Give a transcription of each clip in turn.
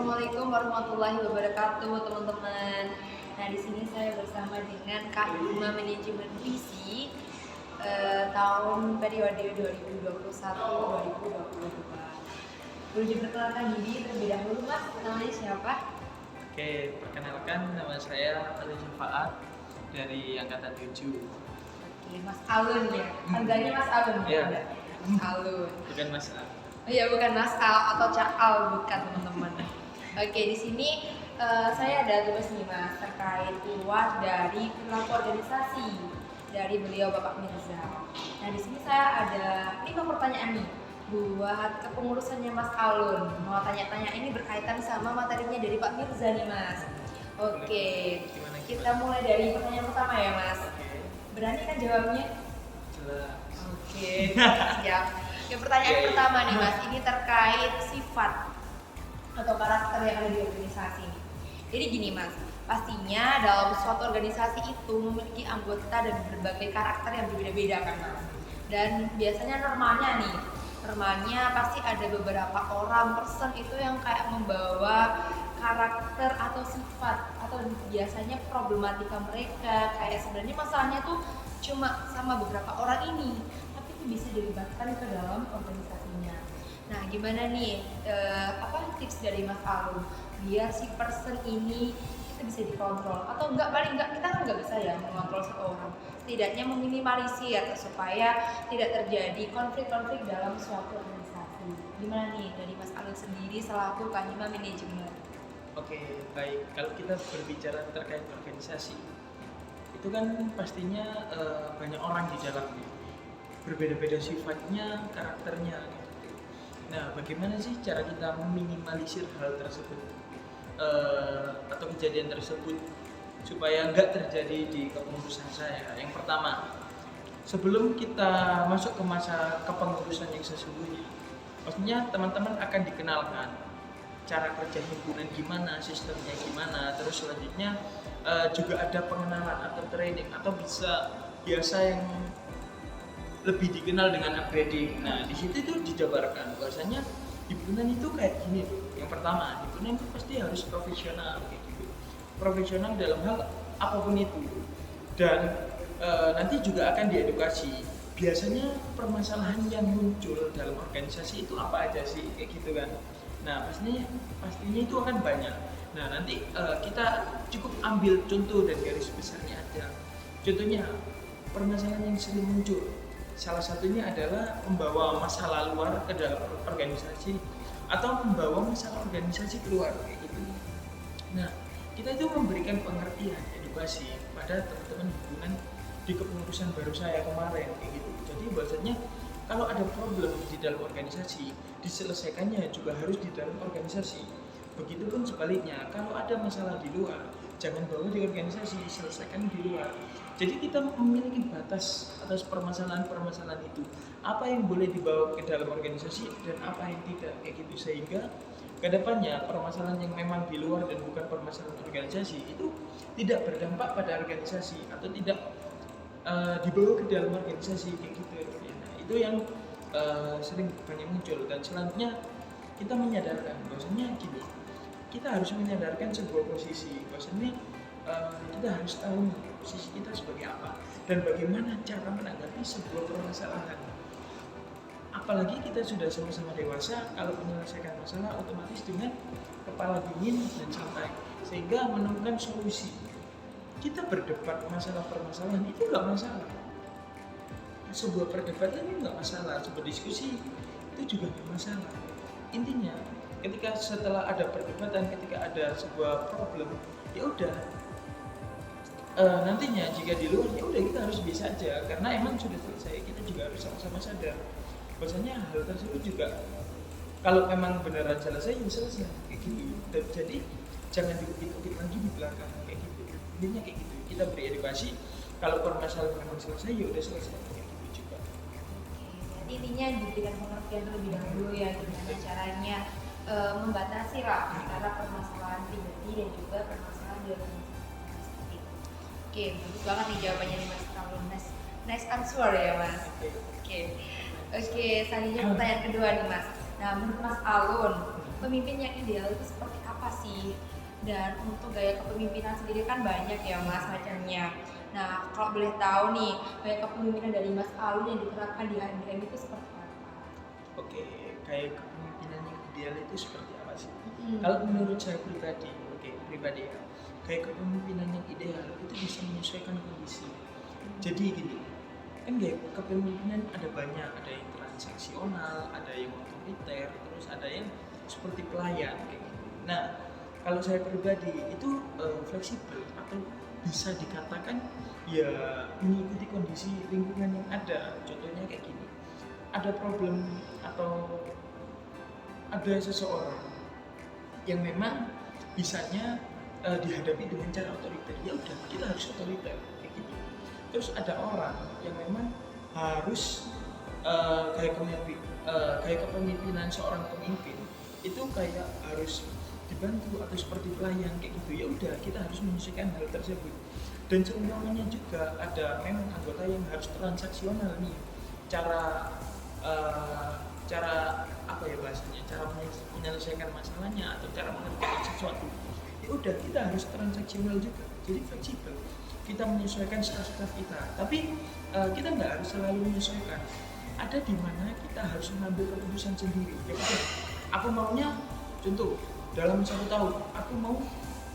Assalamualaikum warahmatullahi wabarakatuh, teman-teman. Nah, di sini saya bersama dengan Kak Hima Manajemen Visi tahun periode 2021-2022. Boleh diperkenalkan diri terlebih dahulu, Mas? Namanya siapa? Oke, perkenalkan nama saya Ali Syafaat dari Angkatan 7. Oke, Mas Alun ya. Harganya Mas Alun ya? Iya. Mas Alun. Bukan Mas A. Oh iya, bukan Mas Al atau Cak Al, bukan teman-teman. Oke, di sini saya ada tugas nih Mas terkait keluar dari perilaku organisasi dari beliau Bapak Mirza. Nah, di sini saya ada 5 pertanyaan nih buat kepengurusannya Mas Alun. Mau tanya-tanya ini berkaitan sama materinya dari Pak Mirza nih Mas. Oke, Gimana? kita mulai dari pertanyaan pertama ya Mas. Oke. Berani kan jawabnya? Jelas. Oke, siap. Yang pertanyaan pertama nih Mas, ini terkait sifat atau karakter yang ada di organisasi ini. Jadi gini Mas, pastinya dalam suatu organisasi itu memiliki anggota dan berbagai karakter yang berbeda-beda kan Mas. Dan biasanya normalnya pasti ada beberapa person itu yang kayak membawa karakter atau sifat atau biasanya problematika mereka kayak sebenarnya masalahnya tuh cuma sama beberapa orang ini, tapi itu bisa dilibatkan ke dalam organisasinya. Nah, gimana nih tips dari Mas Alun biar si person ini kita bisa dikontrol atau paling enggak kita kan nggak bisa ya mengontrol satu orang, setidaknya meminimalisir supaya tidak terjadi konflik-konflik dalam suatu organisasi. Gimana nih dari Mas Alun sendiri selaku Kanima Manajemen? Oke, baik. Kalau kita berbicara terkait organisasi, itu kan pastinya banyak orang di dalamnya. Berbeda-beda sifatnya, karakternya. Gitu. Nah, bagaimana sih cara kita meminimalisir hal tersebut atau kejadian tersebut supaya nggak terjadi di kepengurusan saya? Yang pertama, sebelum kita masuk ke masa kepengurusan yang sesungguhnya, maksudnya teman-teman akan dikenalkan cara kerja himpunan gimana, sistemnya gimana, terus selanjutnya juga ada pengenalan atau training atau biasa yang lebih dikenal dengan upgrading. Nah, di situ itu dijabarkan bahwasanya himpunan itu kayak gini tuh. Yang pertama, himpunan itu pasti harus profesional kayak gitu. Profesional dalam hal apapun itu. Dan nanti juga akan diedukasi. Biasanya permasalahan yang muncul dalam organisasi itu apa aja sih kayak gitu kan. Nah, pastinya itu akan banyak. Nah, nanti kita cukup ambil contoh dan garis besarnya aja. Contohnya, permasalahan yang sering muncul. Salah satunya adalah membawa masalah luar ke dalam organisasi atau membawa masalah organisasi keluar kayak gitu. Nah, kita itu memberikan pengertian, edukasi pada teman-teman himpunan di kepengurusan baru saya kemarin kayak gitu. Jadi bahasanya kalau ada problem di dalam organisasi, diselesaikannya juga harus di dalam organisasi. Begitupun sebaliknya, kalau ada masalah di luar, jangan bawa di organisasi, selesaikan di luar. Jadi kita memiliki batas atas permasalahan-permasalahan itu. Apa yang boleh dibawa ke dalam organisasi dan apa yang tidak, kayak gitu. Sehingga kedepannya permasalahan yang memang di luar dan bukan permasalahan organisasi itu tidak berdampak pada organisasi atau tidak dibawa ke dalam organisasi kayak gitu. Nah, itu yang sering banyak muncul. Dan selanjutnya kita menyadarkan bahwasanya gini, kita harus menyadarkan sebuah posisi bahwasanya kita harus tahu posisi kita sebagai apa dan bagaimana cara menanggapi sebuah permasalahan. Apalagi kita sudah sama-sama dewasa, kalau menyelesaikan masalah otomatis dengan kepala dingin dan santai sehingga menemukan solusi. Kita berdebat masalah permasalahan itu nggak masalah. Sebuah perdebatan itu nggak masalah, sebuah diskusi itu juga nggak masalah. Intinya, ketika setelah ada perdebatan, ketika ada sebuah problem, ya udah. Nantinya jika di luar, ya udah kita harus bisa aja karena emang sudah selesai. Kita juga harus sama-sama sadar bahwasanya hal tersebut juga kalau memang beneran selesai, ya selesai kayak gitu. Dan jadi jangan diukit-ukit lagi di belakang kayak gitu. Intinya kayak gitu. Kita beri edukasi. Kalau permasalahan memang selesai, ya udah selesai kayak gitu juga. Oke, intinya diberikan pengertian terlebih dahulu ya gimana caranya membatasi lah antara permasalahan pribadi dan juga permasalahan di organisasi. Oke, bagus banget nih jawabannya nih Mas Alun. Nice answer ya Mas. Oke, selanjutnya pertanyaan kedua nih Mas. Nah, menurut Mas Alun, pemimpin yang ideal itu seperti apa apa sih? Dan untuk gaya kepemimpinan sendiri kan banyak ya Mas macamnya. Nah, kalau boleh tahu nih, gaya kepemimpinan dari Mas Alun yang diterapkan di HMDM itu seperti apa? Oke, kayak kepemimpinan yang ideal itu seperti apa sih? Hmm. Kalau menurut saya pribadi, pribadi ya, kayak kepemimpinan yang ideal itu bisa menyesuaikan kondisi. Jadi gini, kan gaya kepemimpinan ada banyak, ada yang transaksional, ada yang otoriter, terus ada yang seperti pelayan kayak gitu. Nah, kalau saya pribadi itu fleksibel atau bisa dikatakan ya mengikuti kondisi lingkungan yang ada. Contohnya kayak gini, ada problem atau ada seseorang yang memang bisanya dihadapi dengan cara otoriter, ya udah kita harus otoriter kayak gitu. Terus ada orang yang memang harus kayak kepemimpinan seorang pemimpin itu kayak harus dibantu atau seperti pelayan kayak gitu, ya udah kita harus menyesuaikan hal tersebut. Dan seumpamanya juga ada memang anggota yang harus transaksional nih, cara cara apa ya bahasanya, cara menyelesaikan masalahnya atau cara mengerjakan sesuatu, ya udah kita harus transaksional juga, jadi fleksibel, kita menyesuaikan staff kita. Tapi kita nggak harus selalu menyesuaikan, ada di mana kita harus mengambil keputusan sendiri. Ya udah, aku maunya contoh dalam 1 tahun aku mau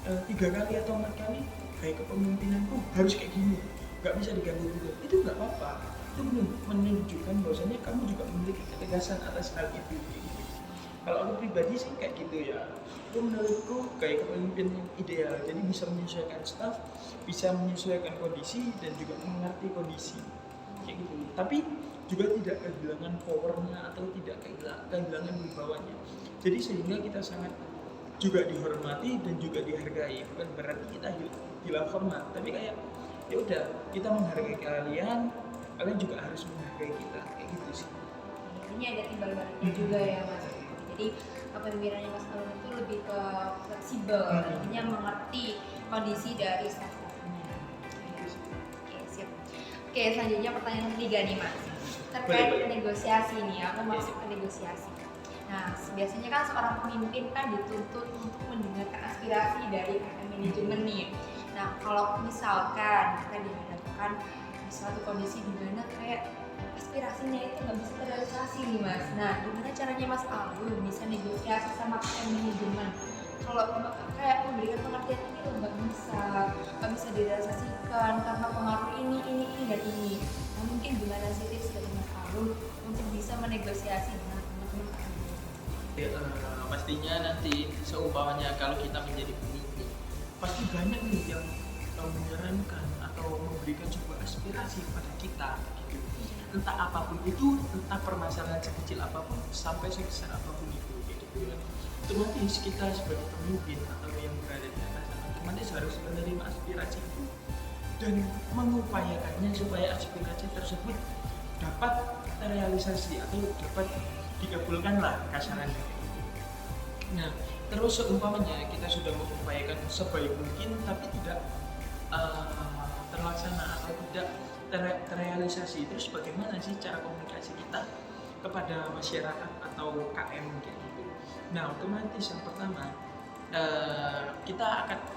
3 kali atau 4 kali kayak kepemimpinanku harus kayak gini, nggak bisa diganggu juga, itu nggak apa-apa. Itu menunjukkan bahwasanya kamu juga memiliki ketegasan atas hal itu gitu. Kalau aku pribadi sih kayak gitu ya, itu menurutku kayak kepemimpinan yang ideal, jadi bisa menyesuaikan staff, bisa menyesuaikan kondisi dan juga mengerti kondisi kayak gitu, tapi juga tidak kehilangan powernya atau tidak kehilangan wibawanya. Jadi sehingga kita sangat juga dihormati dan juga dihargai, bukan berarti kita hilang hormat, tapi kayak ya udah kita menghargai kalian juga harus menghargai kita kayak gitu sih. Ini ada timbal baliknya juga ya Mas. Jadi kepemimpinannya Mas Alun itu lebih ke fleksibel, artinya mengerti kondisi dari staff-staffnya. Oke, sip. Oke, selanjutnya pertanyaan ketiga nih Mas, terkait negosiasi nih, aku masuk ke negosiasi. Nah, biasanya kan seorang pemimpin kan dituntut untuk mendengarkan aspirasi dari manajemen nih. Nah, kalau misalkan kita dihadapkan di suatu kondisi di mana kayak aspirasinya itu nggak bisa terrealisasi nih Mas. Nah, gimana caranya Mas Alun bisa negosiasi sama manajemen? Kalau kayak memberikan pengertian ini loh nggak bisa direalisasikan karena pengaruh ini dan ini. Nah, mungkin gimana sih tips dari Mas Alun untuk bisa menegosiasi dengan teman-teman? Pastinya nanti seumpamanya kalau kita menjadi pemimpin, pasti banyak nih yang menyarankan atau memberikan sebuah aspirasi kepada kita gitu. Entah apapun itu, entah permasalahan sekecil apapun sampai sebesar apapun itu gitu. Otomatis kita sebagai pemimpin atau yang berada di atas otomatis harus menerima aspirasi itu dan mengupayakannya supaya aspirasi tersebut dapat terrealisasi atau dapat dikabulkan lah kasarannya. Nah, terus seumpamanya kita sudah mengupayakan sebaik mungkin tapi tidak terlaksana atau tidak terrealisasi, terus bagaimana sih cara komunikasi kita kepada masyarakat atau KM gitu. Nah, otomatis yang pertama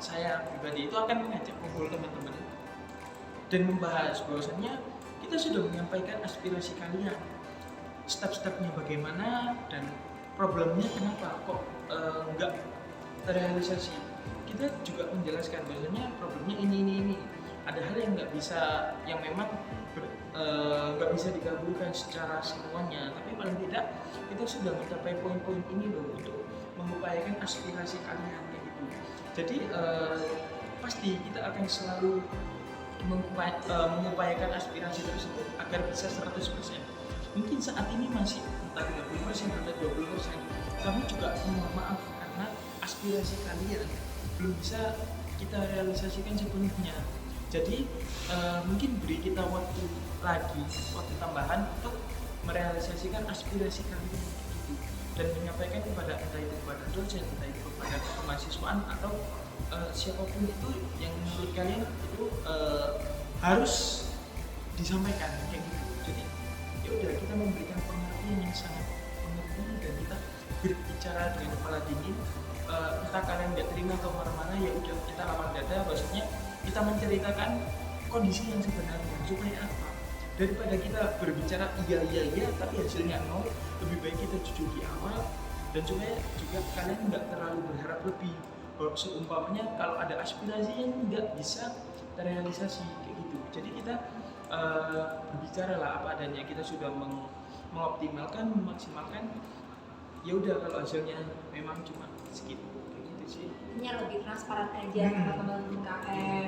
saya pribadi itu akan mengajak kumpul teman-teman dan membahas bahwasannya kita sudah menyampaikan aspirasi kalian, step-stepnya bagaimana dan problemnya kenapa kok nggak terrealisasi. Kita juga menjelaskan bahwasanya problemnya ini. Ada hal yang memang nggak bisa dikabulkan secara semuanya, tapi paling tidak kita sudah mencapai poin-poin ini loh untuk mengupayakan aspirasi kalian kayak gitu. Jadi pasti kita akan selalu mengupayakan aspirasi tersebut agar bisa 100%. Mungkin saat ini masih entah 30% atau 20%. Kami juga mohon maaf karena aspirasi kalian belum bisa kita realisasikan sepenuhnya. Jadi mungkin beri kita waktu tambahan untuk merealisasikan aspirasi kalian gitu, dan menyampaikan kepada entah itu kepada dosen, entah itu kepada kemahasiswaan atau siapapun itu yang menurut kalian itu harus disampaikan kayak gitu. Jadi ya udah kita memberikan pengertian yang sangat pengertian dan kita berbicara dengan kepala dingin, entah kalian nggak terima atau marah-marah, ya udah kita lapang dada, maksudnya kita menceritakan kondisi yang sebenarnya supaya apa, daripada kita berbicara iya tapi hasilnya nol, lebih baik kita jujur di awal, dan supaya juga kalian nggak terlalu berharap lebih, bahwa seumpamanya kalau ada aspirasi yang nggak bisa terrealisasi kayak gitu. Jadi kita berbicara lah apa adanya, kita sudah mengoptimalkan, memaksimalkan, ya udah kalau hasilnya memang cuma segitu kayak gitu sih. Ini lebih transparan aja sama teman-teman KM.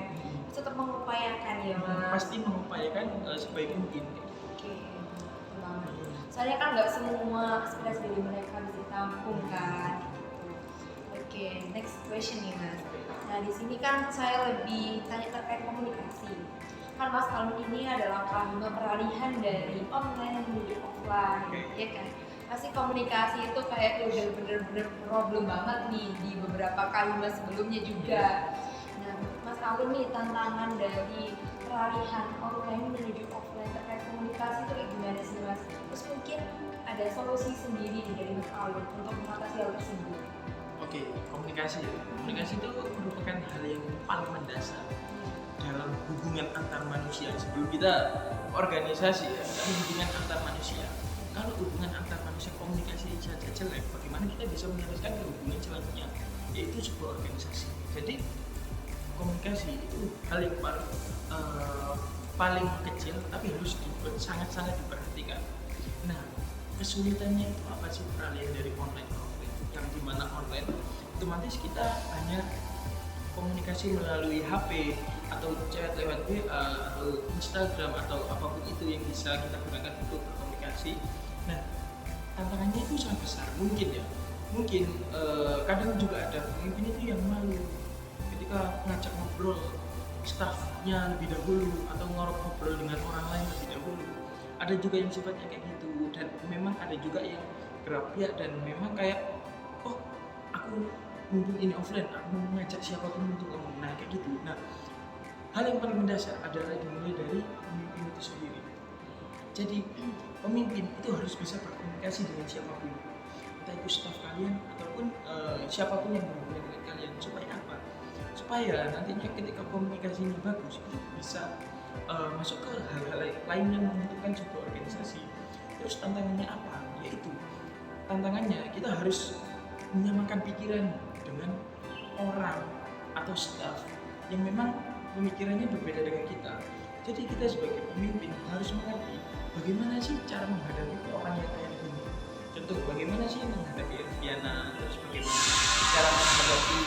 Tetap mengupayakan ya Mas. Pasti mengupayakan sebaik mungkin. Oke, betul banget. Soalnya kan nggak semua aspirasi dari mereka bisa ditampung kan. Oke, next question nih Mas. Nah di sini kan saya lebih tanya terkait komunikasi. Kan Mas Alun ini adalah kalimat peralihan dari online menuju offline, ya kan? Pasti komunikasi itu kayak udah bener-bener problem banget nih di beberapa kalimat sebelumnya juga. Nah, Mas Alun nih tantangan dari peralihan online menuju offline terkait komunikasi itu kayak gimana sih Mas? Terus mungkin ada solusi sendiri nih dari Mas Alun untuk mengatasi hal tersebut. Oke, komunikasi ya. Komunikasi itu merupakan hal yang paling mendasar dalam hubungan antar manusia. Sebelum kita organisasi ya, tapi hubungan antar manusia. Kalau hubungan antar manusia komunikasi saja jelek, bagaimana kita bisa meneruskan ke hubungan selanjutnya, yaitu sebuah organisasi. Jadi komunikasi itu hal yang paling kecil, tapi harus sangat-sangat diperhatikan. Nah, kesulitannya itu apa sih peralihan dari online ke offline? Yang dimana online otomatis kita hanya komunikasi melalui HP atau chat lewat WA atau Instagram atau apapun itu yang bisa kita gunakan untuk berkomunikasi. Nah, tantangannya itu sangat besar. Mungkin kadang juga ada pemimpin itu yang malu ketika ngajak ngobrol staffnya lebih dahulu atau ngobrol dengan orang lain lebih dahulu. Ada juga yang sifatnya kayak gitu, dan memang ada juga yang gerapiak dan memang kayak aku mumpung ini offline, aku mau mengajak siapapun untuk ngomong. Nah kayak gitu. Nah, hal yang paling mendasar adalah dimulai dari pemimpin itu sendiri. Jadi pemimpin itu harus bisa berkomunikasi dengan siapapun, entah itu staf kalian ataupun siapapun yang berhubungan dengan kalian. Supaya apa? Supaya nantinya ketika komunikasinya bagus itu bisa masuk ke hal-hal lain yang menentukan sebuah organisasi. Terus tantangannya apa? Yaitu tantangannya kita harus menyamakan pikiran dengan orang atau staf yang memang pemikirannya berbeda dengan kita. Jadi kita sebagai pemimpin harus mengerti bagaimana sih cara menghadapi orang yang kayak gini. Contoh, bagaimana sih menghadapi Elviana, terus bagaimana cara menghadapi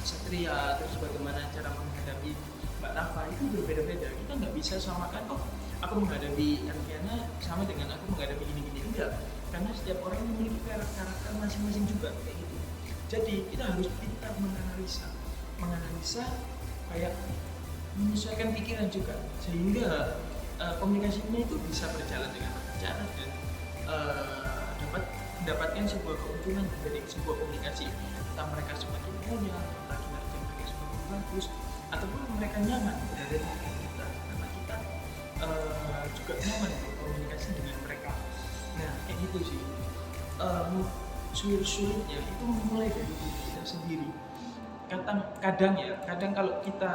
Satria, terus bagaimana cara menghadapi Mbak Nafa, itu berbeda-beda. Kita nggak bisa samakan, aku menghadapi Elviana sama dengan aku menghadapi gini-gini. Enggak, karena setiap orang memiliki karakter masing-masing juga kayak gitu. Jadi kita harus pintar menganalisa kayak menyesuaikan pikiran juga, sehingga komunikasinya itu bisa berjalan dengan lancar dan dapat mendapatkan sebuah keuntungan dari sebuah komunikasi. Entah mereka semakin mulia, entah kinerja mereka semakin bagus, ataupun mereka nyaman berada dengan kita, karena kita juga nyaman berkomunikasi dengan mereka. Nah kayak gitu sih. Sulit-sulitnya itu mulai dari diri kita sendiri. Kadang kalau kita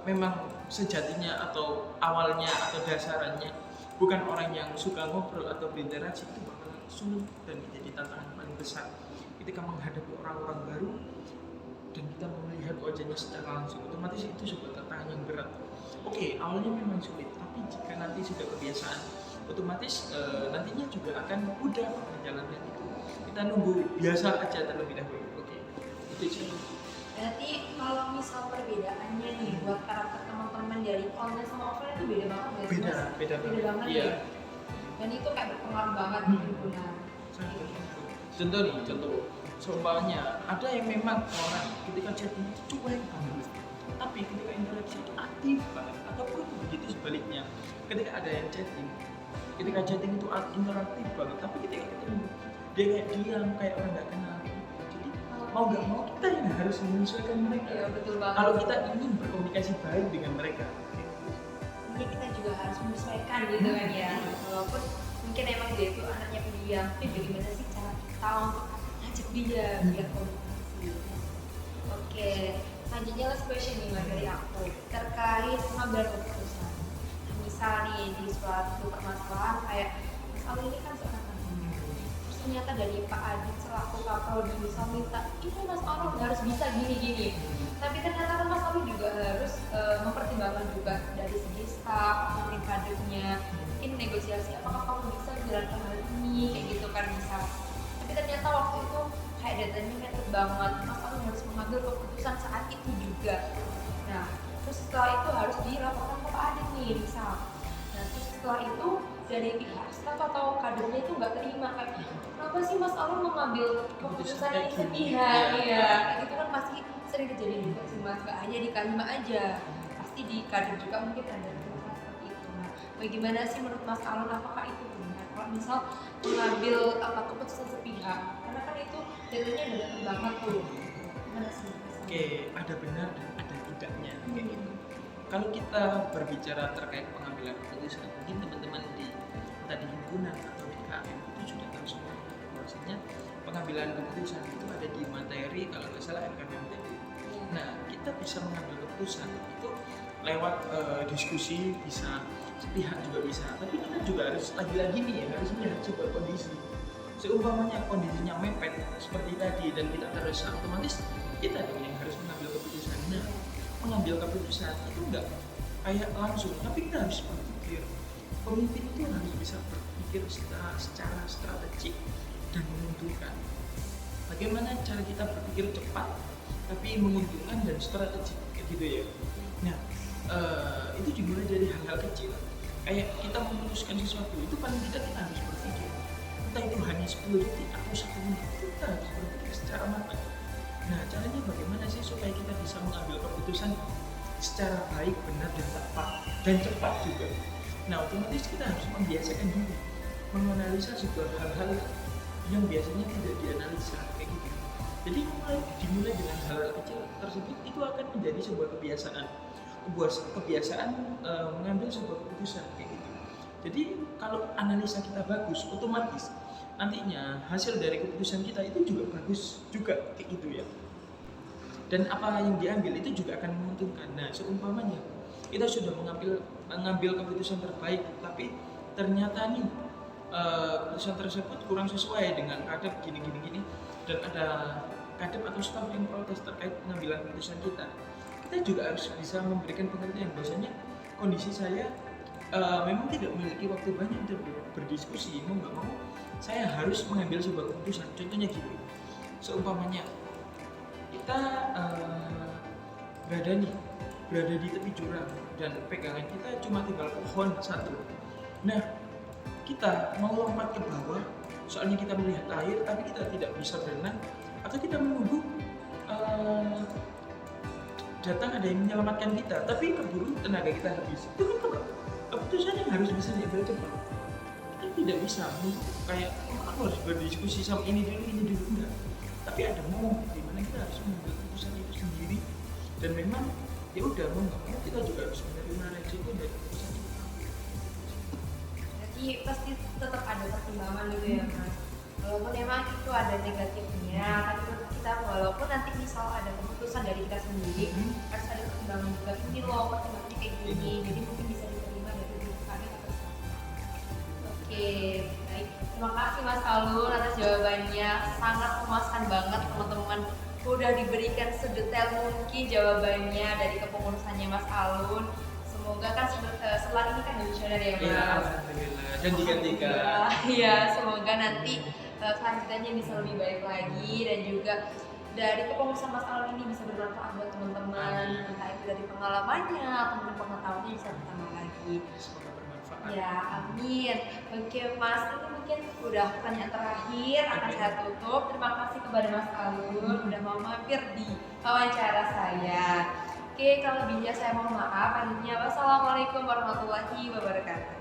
memang sejatinya atau awalnya atau dasarannya bukan orang yang suka ngobrol atau berinteraksi, itu bakal sulit dan menjadi tantangan paling besar ketika menghadapi orang-orang baru dan kita melihat wajahnya secara langsung. Otomatis itu sebuah tantangan yang berat. Oke, awalnya memang sulit, tapi jika nanti sudah kebiasaan, otomatis nantinya juga akan mudah perjalanan itu. Kita nunggu biasa aja terlebih dahulu. Oke, itu sih. Berarti kalau misal perbedaannya nih buat karakter teman-teman dari online sama offline itu beda banget ya? Beda banget iya. Ya. Dan itu kayak berpengaruh banget di hubungan. Contoh, seumpamanya ada yang memang orang ketika chatting itu cuek banget, tapi ketika interaksi itu aktif banget, ataupun begitu sebaliknya. Ketika ada yang chatting itu interaktif banget, tapi ketika ketemu dia kayak diam, kayak orang nggak kenal. Jadi mau nggak mau kita yang harus menyesuaikan mereka. Iya betul banget. Kalau kita ingin berkomunikasi baik dengan mereka, ini kita juga harus menyesuaikan gitu kan ya. Walaupun mungkin emang dia itu anaknya pendiam, tapi bagaimana sih cara kita untuk ajak dia biar komunikasi. Oke, selanjutnya last question nih Mas dari aku terkait pengambilan keputusan. Misal nih di suatu permasalahan kayak Mas Ali ini kan seorang admin. Terus ternyata dari Pak Adit selaku Kaprodi misal minta ini Mas Alun harus bisa gini-gini. Tapi ternyata kan Mas Ali juga harus mempertimbangkan juga dari segi staff, mungkin kadernya, mungkin negosiasi apakah kamu bisa menjalankan hal ini kayak gitu kan misal. Tapi ternyata waktu itu kayak datanya mepet banget, Mas Ali harus mengambil keputusan saat itu juga. Nah, terus setelah itu harus dilaporkan ke Pak Adit nih misal. Nah, terus setelah itu dari pihak staff atau kadernya itu nggak terima kayak kenapa sih Mas Alun mengambil keputusan ini sepihak ya kayak gitu kan pasti sering kejadian juga sih Mas, nggak hanya di Kalima aja, pasti di kader juga mungkin ada keluhan seperti itu. Nah, bagaimana sih menurut Mas Alun apakah itu benar kalau misal mengambil keputusan sepihak karena kan itu jatuhnya udah deket banget tuh gimana sih Mas? Oke, ada benar dan ada tidaknya kayak gitu. Kalau kita berbicara terkait pengambilan keputusan, mungkin teman-teman di tadi himpunan atau di KM itu sudah tahu semua bahwasanya pengambilan keputusan itu ada di materi kalau nggak salah RKMMTD. Nah, kita bisa mengambil keputusan itu lewat diskusi, bisa sepihak juga bisa. Tapi kita juga harus lagi-lagi nih ya, harus melihat sebuah kondisi. Seumpamanya kondisinya mepet seperti tadi dan kita terus otomatis kita dong yang harus mengambil keputusan. Nah, mengambil keputusan itu enggak kayak langsung, tapi kita harus berpikir. Pemimpin itu harus bisa berpikir secara strategik dan menguntungkan. Bagaimana cara kita berpikir cepat tapi menguntungkan dan strategik kayak gitu ya. Nah, itu dimulai dari hal-hal kecil. Kayak kita memutuskan sesuatu itu paling tidak kita harus berpikir. Entah itu hanya 10 detik atau 1 menit, kita harus berpikir secara matang. Nah, caranya bagaimana sih supaya kita bisa mengambil keputusan secara baik, benar dan tepat dan cepat juga. Nah, otomatis kita harus membiasakan diri menganalisa sebuah hal-hal yang biasanya tidak dianalisa kayak gitu. Jadi dimulai dengan hal-hal kecil tersebut itu akan menjadi sebuah kebiasaan, mengambil sebuah keputusan kayak gitu. Jadi kalau analisa kita bagus, otomatis nantinya hasil dari keputusan kita itu juga bagus juga kayak gitu ya. Dan apa yang diambil itu juga akan menguntungkan. Nah, seumpamanya kita sudah mengambil keputusan terbaik, tapi ternyata nih keputusan tersebut kurang sesuai dengan kadep gini dan ada kadep atau staf yang protes terkait pengambilan keputusan kita juga harus bisa memberikan pengertian bahwasanya kondisi saya memang tidak memiliki waktu banyak untuk berdiskusi, mau nggak mau saya harus mengambil sebuah keputusan. Contohnya gini, seumpamanya kita berada di tepi jurang dan pegangan kita cuma tinggal pohon satu. Nah, kita mau lompat ke bawah soalnya kita melihat air tapi kita tidak bisa berenang, atau kita menunggu datang ada yang menyelamatkan kita tapi keburu tenaga kita habis, itu kan keputusan yang harus bisa diambil cepat. Kita tidak bisa kayak aku harus berdiskusi sama ini dulu enggak, tapi ada momen di mana kita harus mengambil keputusan itu sendiri dan memang ya udah mau nggak mau kita juga harus menerima resiko dari keputusan itu. Jadi pasti tetap ada pertimbangan gitu ya Mas. Walaupun memang itu ada negatifnya, tapi kita walaupun nanti misal ada keputusan dari kita sendiri, harus ada pertimbangan juga. Ini loh pertimbangannya kayak gini, jadi mungkin bisa diterima dari diri kami atau sama. Oke, baik. Terima kasih Mas Alun atas jawabannya, sangat memuaskan banget teman-teman. Udah diberikan sedetail mungkin jawabannya dari kepengurusannya Mas Alun. Semoga kan setelah ini kan komisioner ya Mas. Iya, alhamdulillah. Dan digantikan. Iya, semoga nanti kelanjutannya bisa lebih baik lagi dan juga dari kepengurusan Mas Alun ini bisa bermanfaat buat teman-teman, entah itu dari pengalamannya atau mungkin pengetahuannya bisa bertambah lagi. Semoga bermanfaat. Ya, amin. Oke Mas, ini mungkin udah pertanyaan terakhir akan saya tutup. Terima kasih kepada Mas Alun udah mau mampir di wawancara saya. Oke, kalau lebihnya saya mohon maaf. Akhirnya, wassalamualaikum warahmatullahi wabarakatuh.